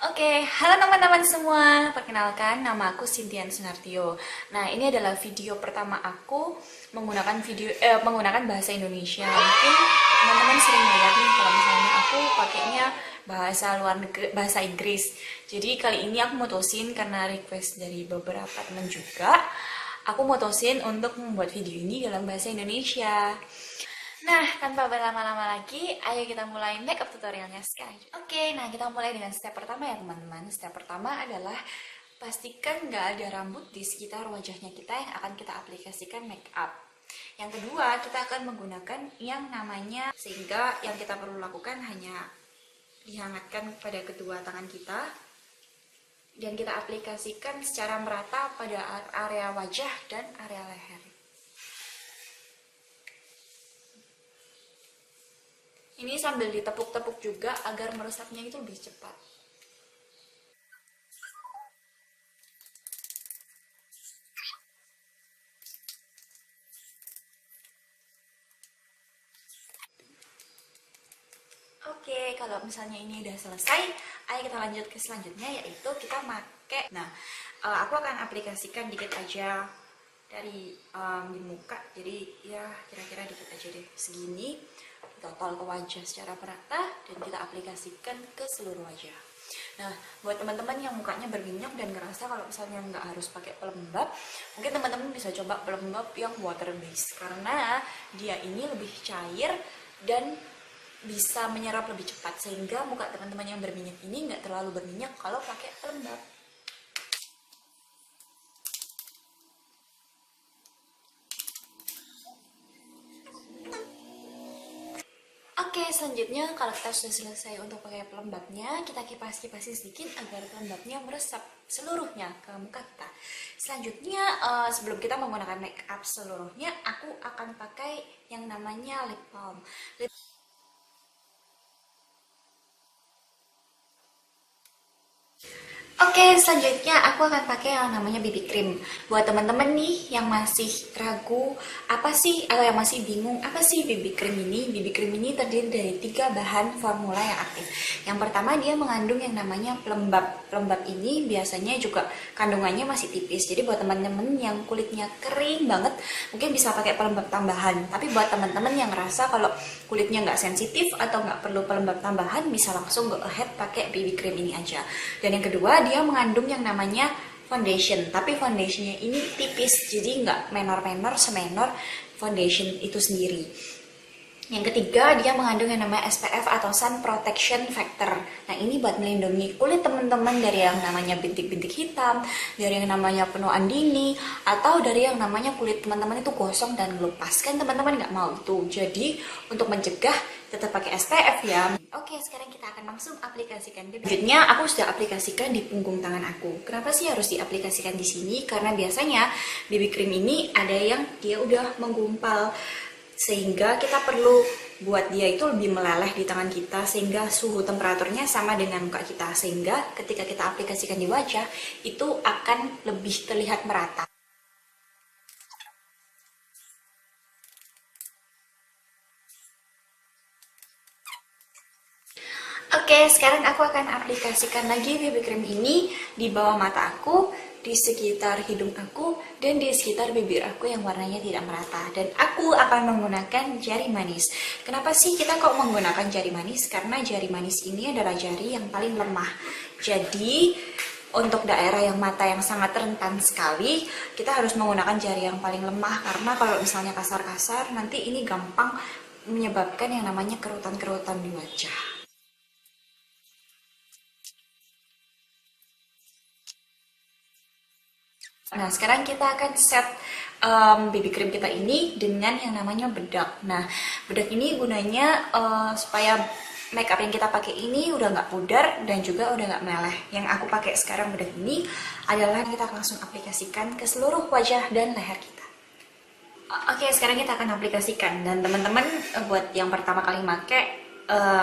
Halo teman-teman semua. Perkenalkan, nama aku Cynthia Sunartio. Nah, ini adalah video pertama aku menggunakan bahasa Indonesia. Mungkin teman-teman sering lihat nih kalau misalnya aku pakainya bahasa luar negeri, bahasa Inggris. Jadi kali ini aku mutusin karena request dari beberapa teman juga, aku mutusin untuk membuat video ini dalam bahasa Indonesia. Nah, tanpa berlama-lama lagi, ayo kita mulai makeup tutorialnya sekarang. Nah kita mulai dengan step pertama ya teman-teman. Step pertama adalah pastikan nggak ada rambut di sekitar wajahnya kita yang akan kita aplikasikan makeup. Yang kedua, kita akan menggunakan yang namanya, sehingga yang kita perlu lakukan hanya dihangatkan pada kedua tangan kita dan kita aplikasikan secara merata pada area wajah dan area leher. Ini sambil ditepuk-tepuk juga agar meresapnya itu lebih cepat. Kalau misalnya ini udah selesai, ayo kita lanjut ke selanjutnya, yaitu kita pakai. Nah, aku akan aplikasikan dikit aja dari di muka, jadi ya kira-kira dikit aja deh, segini, total ke wajah secara merata dan kita aplikasikan ke seluruh wajah. Nah, buat teman-teman yang mukanya berminyak dan ngerasa kalau misalnya nggak harus pakai pelembab, mungkin teman-teman bisa coba pelembab yang water based karena dia ini lebih cair dan bisa menyerap lebih cepat, sehingga muka teman-teman yang berminyak ini nggak terlalu berminyak kalau pakai pelembab. Selanjutnya kalau kita sudah selesai untuk pakai pelembabnya, kita kipas-kipasin sedikit agar pelembabnya meresap seluruhnya ke muka kita. Selanjutnya, sebelum kita menggunakan make up seluruhnya, aku akan pakai yang namanya lip balm. Selanjutnya aku akan pakai yang namanya BB cream. Buat teman-teman nih yang masih ragu apa sih, atau yang masih bingung apa sih BB cream ini? BB cream ini terdiri dari 3 bahan formula yang aktif. Yang pertama, dia mengandung yang namanya pelembab. Pelembab ini biasanya juga kandungannya masih tipis. Jadi buat teman-teman yang kulitnya kering banget, mungkin bisa pakai pelembab tambahan. Tapi buat teman-teman yang ngerasa kalau kulitnya nggak sensitif atau nggak perlu pelembab tambahan, bisa langsung go ahead pakai BB cream ini aja. Dan yang kedua, dia mengandung yang namanya foundation, tapi foundationnya ini tipis, jadi nggak menor-menor semenor foundation itu sendiri. Yang ketiga, dia mengandung yang namanya SPF atau Sun Protection Factor. Nah, ini buat melindungi kulit teman-teman dari yang namanya bintik-bintik hitam, dari yang namanya penuaan dini, atau dari yang namanya kulit teman-teman itu gosong dan ngelupas. Kan teman-teman nggak mau itu. Jadi, untuk mencegah, tetap pakai SPF ya. Sekarang kita akan langsung aplikasikan. Selanjutnya, aku sudah aplikasikan di punggung tangan aku. Kenapa sih harus diaplikasikan di sini? Karena biasanya BB cream ini ada yang dia udah menggumpal, sehingga kita perlu buat dia itu lebih meleleh di tangan kita, sehingga suhu temperaturnya sama dengan muka kita, sehingga ketika kita aplikasikan di wajah itu akan lebih terlihat merata. Sekarang aku akan aplikasikan lagi BB cream ini di bawah mata aku, di sekitar hidung aku, dan di sekitar bibir aku yang warnanya tidak merata. Dan aku akan menggunakan jari manis. Kenapa sih kita kok menggunakan jari manis? Karena jari manis ini adalah jari yang paling lemah. Jadi, untuk daerah yang mata yang sangat rentan sekali, kita harus menggunakan jari yang paling lemah. Karena kalau misalnya kasar-kasar, nanti ini gampang menyebabkan yang namanya kerutan-kerutan di wajah. Nah, sekarang kita akan set BB cream kita ini dengan yang namanya bedak. Nah, bedak ini gunanya supaya makeup yang kita pakai ini udah nggak pudar dan juga udah nggak meleleh. Yang aku pakai sekarang bedak ini adalah kita langsung aplikasikan ke seluruh wajah dan leher kita. Sekarang kita akan aplikasikan, dan teman-teman buat yang pertama kali pakai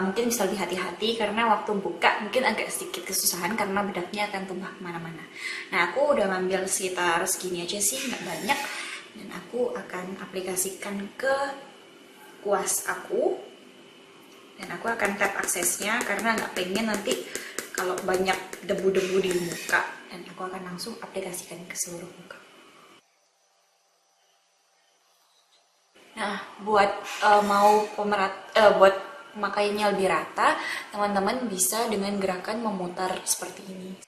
mungkin bisa lebih hati-hati karena waktu buka mungkin agak sedikit kesusahan karena bedaknya akan tumpah kemana-mana. Nah, aku udah ngambil sekitar segini aja sih, nggak banyak, dan aku akan aplikasikan ke kuas aku, dan aku akan tap aksesnya karena nggak pengen nanti kalau banyak debu-debu di muka, dan aku akan langsung aplikasikan ke seluruh muka. Nah, buat buat pemakaiannya lebih rata, teman-teman bisa dengan gerakan memutar seperti ini.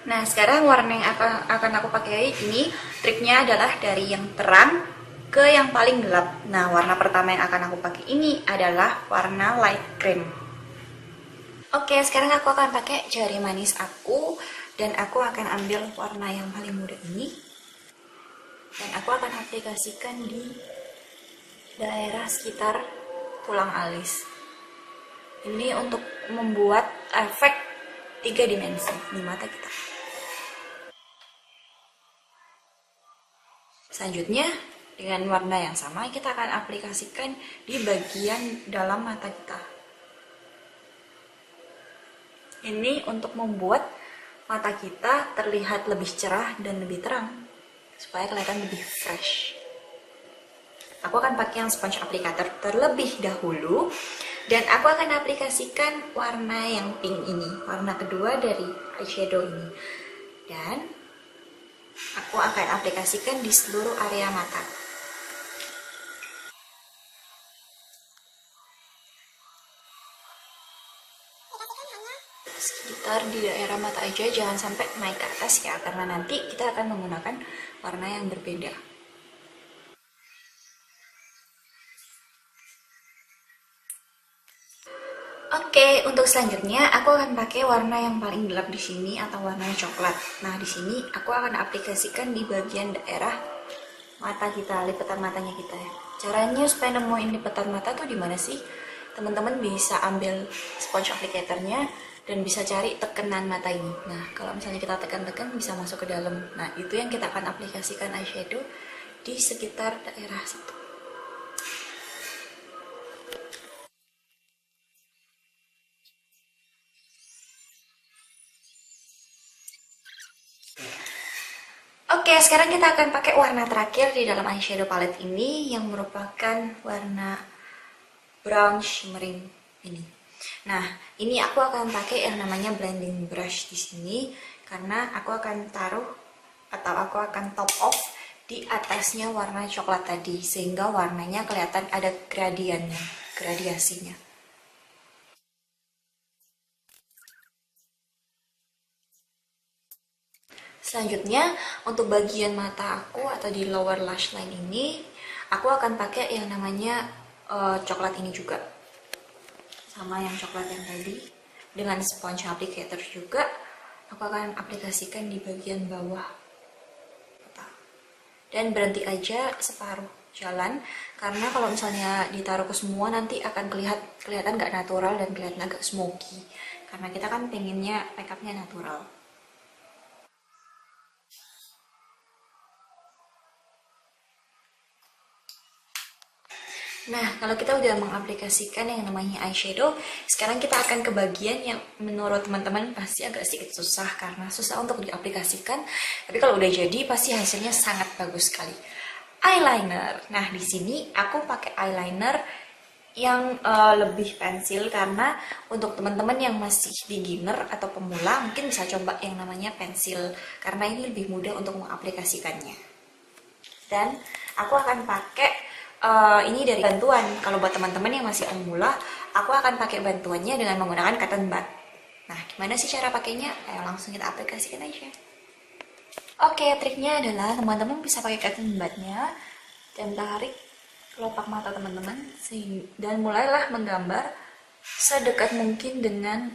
Nah, sekarang warna yang akan aku pakai ini, triknya adalah dari yang terang ke yang paling gelap. Nah, warna pertama yang akan aku pakai ini adalah warna light cream. Oke, sekarang aku akan pakai jari manis aku, dan aku akan ambil warna yang paling muda ini, dan aku akan aplikasikan di daerah sekitar tulang alis. Ini untuk membuat efek 3 dimensi di mata kita. Selanjutnya, dengan warna yang sama, kita akan aplikasikan di bagian dalam mata kita. Ini untuk membuat mata kita terlihat lebih cerah dan lebih terang, supaya kelihatan lebih fresh. Aku akan pakai yang sponge applicator terlebih dahulu, dan aku akan aplikasikan warna yang pink ini, warna kedua dari eyeshadow ini. Dan aku akan aplikasikan di seluruh area mata. Sekitar di daerah mata aja, jangan sampai naik ke atas ya, karena nanti kita akan menggunakan warna yang berbeda. Oke, untuk selanjutnya aku akan pakai warna yang paling gelap di sini atau warna coklat. Nah, di sini aku akan aplikasikan di bagian daerah mata kita, lipatan matanya kita. Caranya supaya nemuin lipatan mata tuh di mana sih? Teman-teman bisa ambil sponge applicatornya dan bisa cari tekenan mata ini. Nah, kalau misalnya kita tekan-tekan bisa masuk ke dalam. Nah, itu yang kita akan aplikasikan eyeshadow di sekitar daerah situ. Oke, sekarang kita akan pakai warna terakhir di dalam eyeshadow palette ini, yang merupakan warna brown shimmering ini. Nah, ini aku akan pakai yang namanya blending brush di sini, karena aku akan taruh atau aku akan top off di atasnya warna coklat tadi, sehingga warnanya kelihatan ada gradiannya, gradiasinya. Selanjutnya, untuk bagian mata aku atau di lower lash line ini, aku akan pakai yang namanya coklat ini juga. Sama yang coklat yang tadi, dengan sponge applicator juga, aku akan aplikasikan di bagian bawah mata. Dan berhenti aja separuh jalan, karena kalau misalnya ditaruh ke semua nanti akan kelihatan nggak natural dan kelihatan agak smoky. Karena kita kan pengennya makeupnya natural. Nah, kalau kita udah mengaplikasikan yang namanya eyeshadow, sekarang kita akan ke bagian yang menurut teman-teman pasti agak sedikit susah, karena susah untuk diaplikasikan. Tapi kalau udah jadi, pasti hasilnya sangat bagus sekali. Eyeliner. Nah, di sini aku pakai eyeliner yang lebih pensil, karena untuk teman-teman yang masih beginner atau pemula mungkin bisa coba yang namanya pensil, karena ini lebih mudah untuk mengaplikasikannya. Dan aku akan pakai ini dari bantuan. Kalau buat teman-teman yang masih pemula, aku akan pakai bantuannya dengan menggunakan cotton bud. Nah, gimana sih cara pakainya? Ayo langsung kita aplikasikan aja. Oke, triknya adalah teman-teman bisa pakai cotton budnya dan tarik kelopak mata teman-teman dan mulailah menggambar sedekat mungkin dengan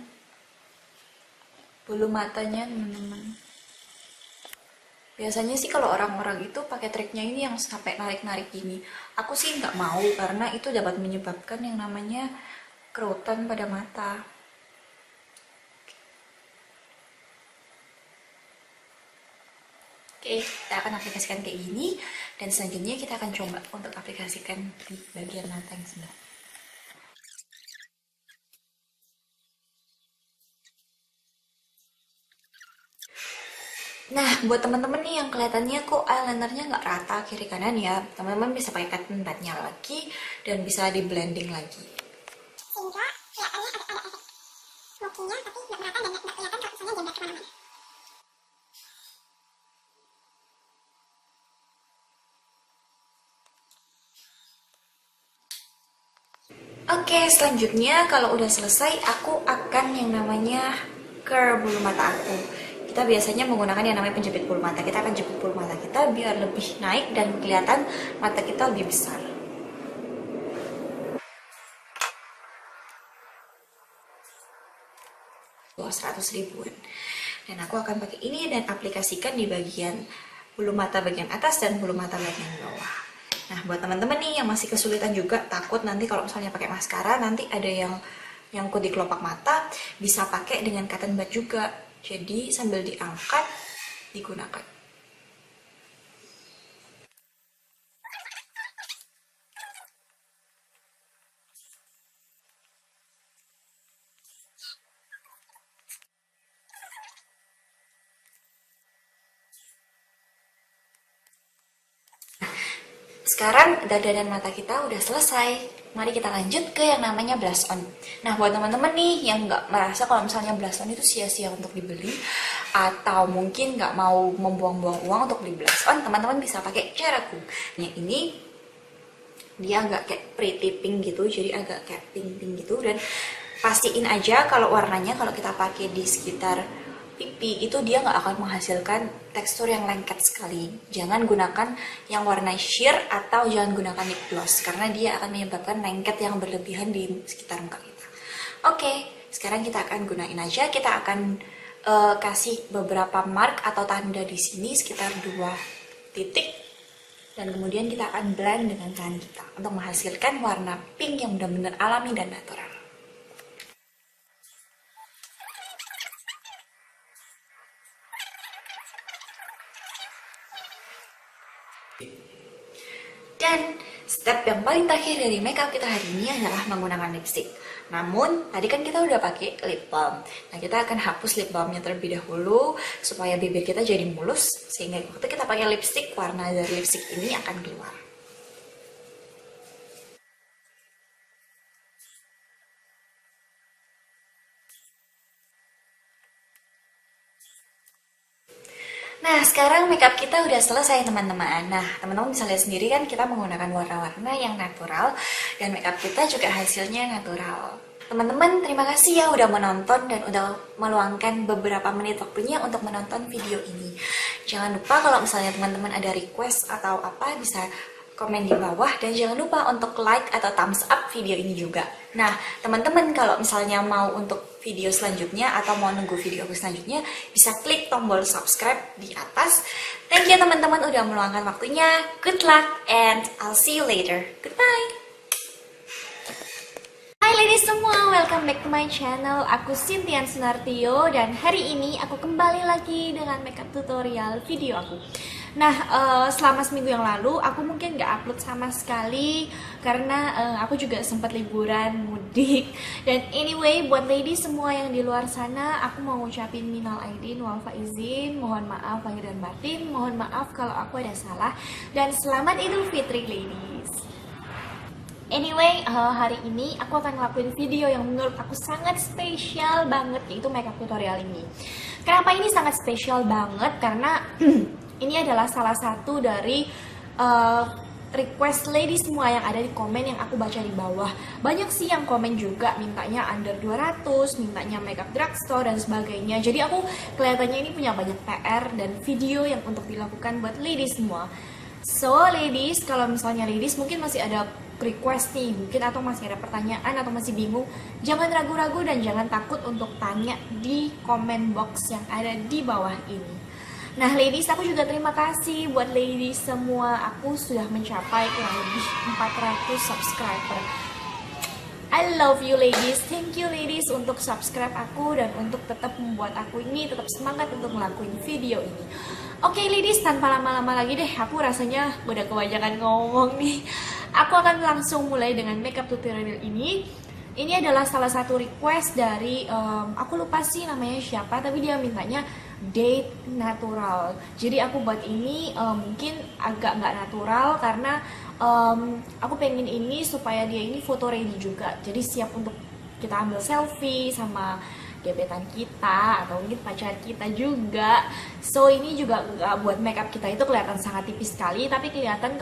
bulu matanya teman-teman. Biasanya sih kalau orang-orang itu pakai triknya ini yang sampai narik-narik gini. Aku sih nggak mau, karena itu dapat menyebabkan yang namanya kerutan pada mata. Oke, kita akan aplikasikan kayak gini, dan selanjutnya kita akan coba untuk aplikasikan di bagian mata yang sebelah. Nah, buat teman-teman nih yang kelihatannya kok eyelinernya nggak rata kiri kanan ya, teman-teman bisa pakai cotton budnya lagi dan bisa di blending lagi. Sehingga kelihatannya ada efek smoky-nya, tapi nggak merata dan nggak kelihatan kalau misalnya jambak kemana-mana. Oke, selanjutnya kalau udah selesai, aku akan yang namanya curl bulu mata aku. Kita biasanya menggunakan yang namanya penjepit bulu mata. Kita akan jepit bulu mata kita biar lebih naik dan kelihatan mata kita lebih besar. Wah, 100 ribuan. Dan aku akan pakai ini dan aplikasikan di bagian bulu mata bagian atas dan bulu mata bagian bawah. Nah, buat teman-teman nih yang masih kesulitan juga, takut nanti kalau misalnya pakai maskara nanti ada yang nyangkut di kelopak mata, bisa pakai dengan cotton bud juga. Jadi sambil diangkat, digunakan. Sekarang dada dan mata kita udah selesai. Mari kita lanjut ke yang namanya blush on. Nah, buat teman-teman nih yang nggak merasa kalau misalnya blush on itu sia-sia untuk dibeli, atau mungkin nggak mau membuang-buang uang untuk beli blush on, teman-teman bisa pakai caraku. Yang ini dia agak kayak pretty pink gitu, jadi agak kayak pink-pink gitu. Dan pastiin aja kalau warnanya kalau kita pakai di sekitar pipi itu dia nggak akan menghasilkan tekstur yang lengket sekali. Jangan gunakan yang warna sheer atau jangan gunakan lip gloss karena dia akan menyebabkan lengket yang berlebihan di sekitar muka kita. Oke, sekarang kita akan gunain aja. Kita akan kasih beberapa mark atau tanda di sini sekitar 2 titik dan kemudian kita akan blend dengan tangan kita untuk menghasilkan warna pink yang benar-benar alami dan natural. Dan step yang paling terakhir dari makeup kita hari ini adalah menggunakan lipstick. Namun, tadi kan kita udah pakai lip balm. Nah, kita akan hapus lip balmnya terlebih dahulu supaya bibir kita jadi mulus. Sehingga waktu kita pakai lipstick, warna dari lipstick ini akan keluar. Nah, sekarang makeup kita udah selesai teman-teman. Nah, teman-teman bisa lihat sendiri kan kita menggunakan warna-warna yang natural dan makeup kita juga hasilnya natural. Teman-teman, terima kasih ya udah menonton dan udah meluangkan beberapa menit waktunya untuk menonton video ini. Jangan lupa kalau misalnya teman-teman ada request atau apa bisa komen di bawah dan jangan lupa untuk like atau thumbs up video ini juga. Nah, teman-teman kalau misalnya mau untuk video selanjutnya atau mau nunggu video aku selanjutnya bisa klik tombol subscribe di atas. Thank you teman-teman udah meluangkan waktunya. Good luck and I'll see you later. Goodbye. Hai ladies semua, welcome back to my channel. Aku Cynthia Sunartio dan hari ini aku kembali lagi dengan makeup tutorial video aku. Nah, selama seminggu yang lalu aku mungkin nggak upload sama sekali karena aku juga sempat liburan mudik. Dan anyway, buat ladies semua yang di luar sana, aku mau ngucapin minal aidin wal faizin, mohon maaf lahir dan batin, mohon maaf kalau aku ada salah, dan selamat Idul Fitri ladies. Anyway, hari ini aku akan ngelakuin video yang menurut aku sangat spesial banget, yaitu makeup tutorial ini. Kenapa ini sangat spesial banget? Karena ini adalah salah satu dari request ladies semua yang ada di komen yang aku baca di bawah. Banyak sih yang komen juga mintanya under 200, mintanya makeup drugstore dan sebagainya. Jadi aku kelihatannya ini punya banyak PR dan video yang untuk dilakukan buat ladies semua. So ladies, kalau misalnya ladies mungkin masih ada request nih mungkin atau masih ada pertanyaan atau masih bingung, jangan ragu-ragu dan jangan takut untuk tanya di comment box yang ada di bawah ini. Nah ladies, aku juga terima kasih buat ladies semua. Aku sudah mencapai kurang lebih 400 subscriber. I love you ladies. Thank you ladies untuk subscribe aku dan untuk tetap membuat aku ini tetap semangat untuk ngelakuin video ini. Oke ladies, tanpa lama-lama lagi deh, aku rasanya udah kebanyakan ngomong nih. Aku akan langsung mulai dengan makeup tutorial ini. Ini adalah salah satu request dari aku lupa sih namanya siapa, tapi dia mintanya date natural. Jadi aku buat ini mungkin agak nggak natural karena aku pengen ini supaya dia ini foto ready juga. Jadi siap untuk kita ambil selfie sama gebetan kita atau mungkin pacar kita juga. So ini juga nggak buat makeup kita itu kelihatan sangat tipis sekali, tapi kelihatan